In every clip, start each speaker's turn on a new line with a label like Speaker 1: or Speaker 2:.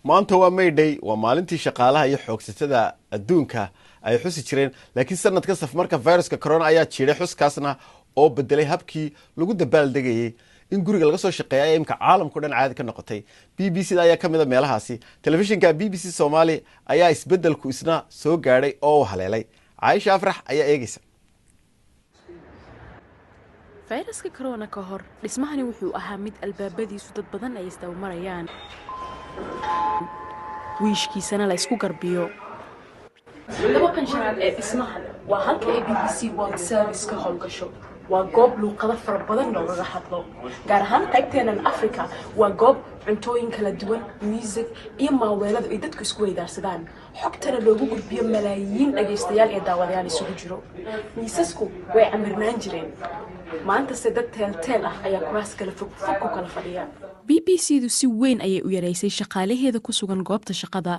Speaker 1: maanta waa May Day waa maalintii shaqaalaha iyo xoogsatada adduunka ay xusi jireen laakiin sanadka saf marka viruska corona ayaa jiray xuskaasna oo bedelay habkii lagu dabaaldegayay in guriga laga soo shaqeeyay imka caalamku dhan caadi ka noqotay BBC ayaa kamid ah meelahaasi telefishinka BBC Somali ayaa isbedelku isna soo gaaray oo haleelay Aisha Afrax ayaa eegaysa
Speaker 2: viruska corona ka hor dhismahani wuxuu ahaa mid albaabadiisu dad badan ay isdawmarayaan wiishkiisana la isku garbiyo
Speaker 3: laba qansharaad ee dhismahan waa halka BBC World Service ka howlgasho waa goob luuqado fara badan looga hadlo gaar ahaan qaybteenan Afrika waa goob cuntooyin kala duwan music iyo maaweelada ay dadku isku weydaarsadaan xogtana loogu gudbiyo malaayiin dhageystayaal ee daawadayaal isugu jiro miisasku way camirnaan jireen maanta se dad teel ah ayaa kuraas kala fog ku kala fadhiya
Speaker 2: BBC-du si weyn ayay u yareysay shaqaalaheeda ku sugan goobta shaqada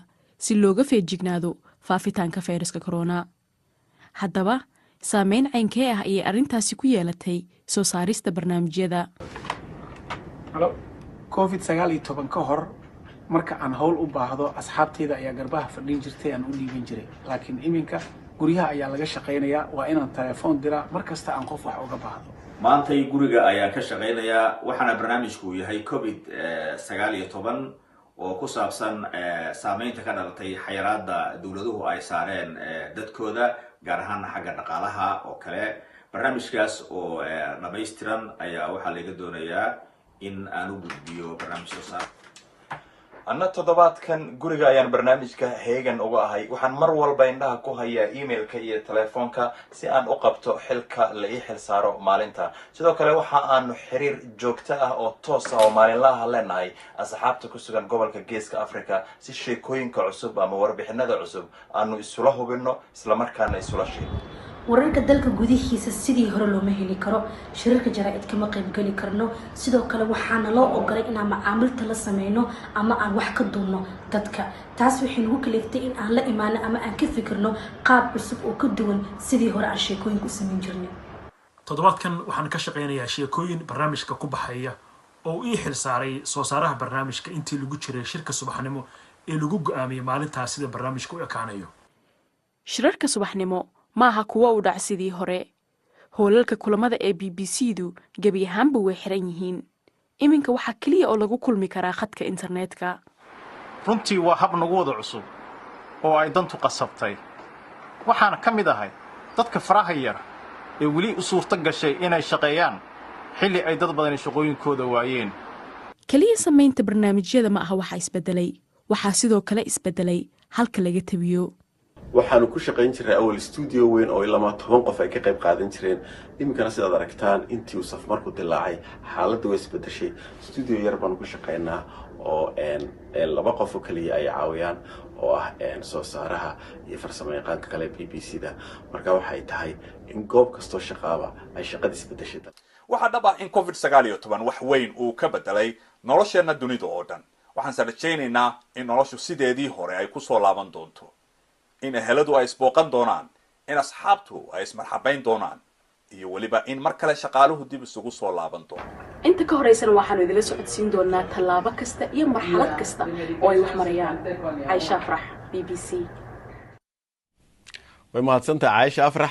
Speaker 2: si looga feejignaado faafitaanka fayraska corona haddaba saameyn caynkee ah ayay arrintaasi ku yeelatay soo saarista barnaamijyada
Speaker 4: COVID-19 ka hor marka aan hawl u baahdo asxaabteyda ayaa garbaha fadhin jirtay aan u dhiibin jiray laakiin iminka guryaha ayaa laga shaqeynayaa waa inaan telefoon diraa markasta aan qof wax uga baahdo
Speaker 5: maantay guriga ayaa ka shaqeynaya waxaana barnaamijku yahay COVID-19 oo ku saabsan saameynta ka dhalatay xayiraadda dawladuhu ay saareen dadkooda gaar ahaan xagga dhaqaalaha oo kale barnaamijkaas oo dhameystiran ayaa waxaa laga doonayaa in aan u gudbiyo barnaamij soo saar
Speaker 6: anna toddobaadkan guriga ayaan barnaamijka heegan uga ahay waxaan mar walba indhaha ku hayaa emailka iyo telefoonka si aan u qabto xilka la ii xil saaro maalinta sidoo kale waxa aanu xiriir joogto ah oo toos ah oo maalinlaha leenahay asxaabta ku sugan gobolka Geeska Afrika si sheekooyinka cusub ama warbixinada cusub aanu isula hubino isla markaana isula sheegno
Speaker 7: wararka dalka gudihiisa sidii hore looma heli karo shirarka jaraa'id kama qayb gali karno sidoo kale waxaana loo ogolay inaan macaamilta la sameeyno ama aan wax ka duubno dadka taas waxay nagu kaleeftay in aan la imaano ama aan ka fikirno qaab cusub oo ka duwan sidii hore aan sheekooyin ku sameyn jirnay
Speaker 8: toddobaadkan waxaan ka shaqeynayaa sheekooyin barnaamijka ku baxaya oo ii xil saaray soo saaraha barnaamijka intii lagu jiray shirka subaxnimo ee lagu go'aamiyay maalintaas sida barnaamijku u ekaanayo
Speaker 2: shirarka subaxnimo maaha kuwa u dhac sidii hore hoolalka kulamada ee BBC-du gebi ahaanba way xiran yihiin iminka waxaa kaliya oo lagu kulmi karaa khadka internetka
Speaker 9: runtii waa hab nagu wada cusub oo ay dantu qasabtay waxaana ka mid ahay dadka faraha yar ee weli u suurto gashay inay shaqeeyaan xilli ay dad badani shaqooyinkooda waayeen
Speaker 2: kaliya samaynta barnaamijyada ma aha waxa isbedelay waxaa sidoo kale isbedelay halka laga tabiyo
Speaker 1: waxaanu ku shaqeyn jiray awal studio weyn oo ilaa 10 qof ay ka qayb qaadan jireen iminkana sidaad aragtaan intii uu saf markuu dilaacay xaaladdu way isbedeshay studio yar baan ku shaqeynaa oo laba qof oo kaliya ay caawiyaan oo ah soo saaraha iyo farsamayaqaanka kale BBC-da marka waxay tahay in goob kasto shaqaaba ay shaqada isbedeshay
Speaker 6: waxa dhab ah in COVID-19 wax weyn uu ka bedelay nolosheena dunida oo dhan waxaan rajaynaynaa in noloshu sideedii hore ay ku soo laaban doonto in eheladu ay isbooqan doonaan in asxaabtu ay ismarxabayn doonaan iyo waliba in mar kale shaqaaluhu dib isugu soo laaban doonaan
Speaker 3: inta ka horeysana waxaanu idila socodsiin doonaa tallaabo kasta iyo marxalad kasta oo ay wax marayaan Aisha Afrax BBC
Speaker 1: way mahadsantahay Aisha Afrax